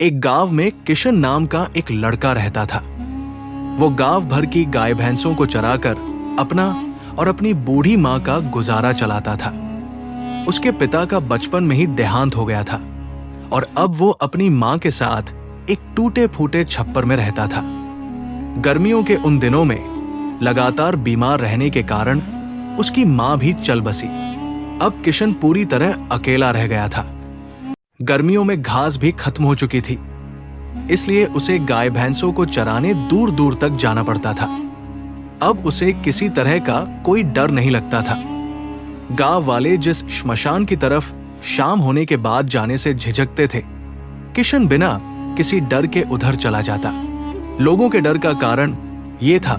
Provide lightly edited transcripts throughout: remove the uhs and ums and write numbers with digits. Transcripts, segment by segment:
एक गांव में किशन नाम का एक लड़का रहता था। वो गांव भर की गाय भैंसों को चराकर अपना और अपनी बूढ़ी माँ का गुजारा चलाता था। उसके पिता का बचपन में ही देहांत हो गया था और अब वो अपनी माँ के साथ एक टूटे फूटे छप्पर में रहता था। गर्मियों के उन दिनों में लगातार बीमार रहने के कारण उसकी माँ भी चल बसी। अब किशन पूरी तरह अकेला रह गया था। गर्मियों में घास भी खत्म हो चुकी थी, इसलिए उसे गाय भैंसों को चराने दूर दूर तक जाना पड़ता था। अब उसे किसी तरह का कोई डर नहीं लगता था। गांव वाले जिस श्मशान की तरफ शाम होने के बाद जाने से झिझकते थे, किशन बिना किसी डर के उधर चला जाता। लोगों के डर का कारण यह था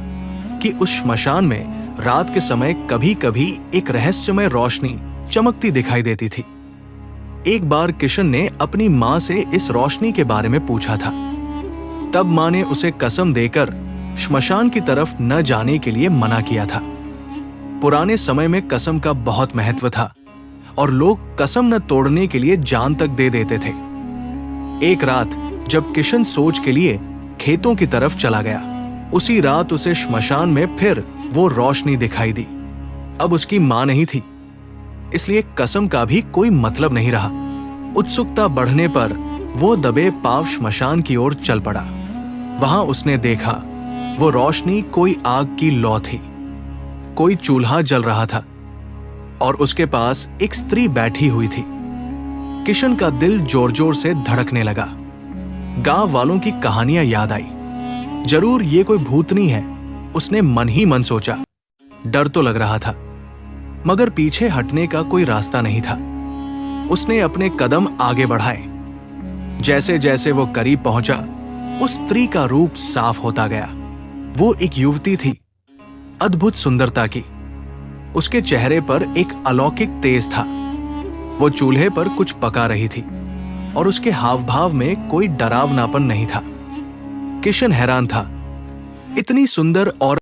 कि उस श्मशान में रात के समय कभी कभी एक रहस्यमय रोशनी चमकती दिखाई देती थी। एक बार किशन ने अपनी माँ से इस रोशनी के बारे में पूछा था। तब माँ ने उसे कसम देकर श्मशान की तरफ न जाने के लिए मना किया था। पुराने समय में कसम का बहुत महत्व था और लोग कसम न तोड़ने के लिए जान तक दे देते थे। एक रात जब किशन सोच के लिए खेतों की तरफ चला गया, उसी रात उसे श्मशान में फिर वो रोशनी दिखाई दी। अब उसकी माँ नहीं थी, इसलिए कसम का भी कोई मतलब नहीं रहा। उत्सुकता बढ़ने पर वो दबे पांव श्मशान की ओर चल पड़ा। वहां उसने देखा वो रोशनी कोई आग की लौ थी। कोई चूल्हा जल रहा था और उसके पास एक स्त्री बैठी हुई थी। किशन का दिल जोर जोर से धड़कने लगा। गांव वालों की कहानियां याद आई। जरूर ये कोई भूतनी है, उसने मन ही मन सोचा। डर तो लग रहा था, मगर पीछे हटने का कोई रास्ता नहीं था। उसने अपने कदम आगे बढ़ाए। जैसे जैसे वो करीब पहुंचा, उस स्त्री का रूप साफ होता गया। वो एक युवती थी, अद्भुत सुंदरता की। उसके चेहरे पर एक अलौकिक तेज था। वो चूल्हे पर कुछ पका रही थी और उसके हाव भाव में कोई डरावनापन नहीं था। किशन हैरान था। इतनी सुंदर और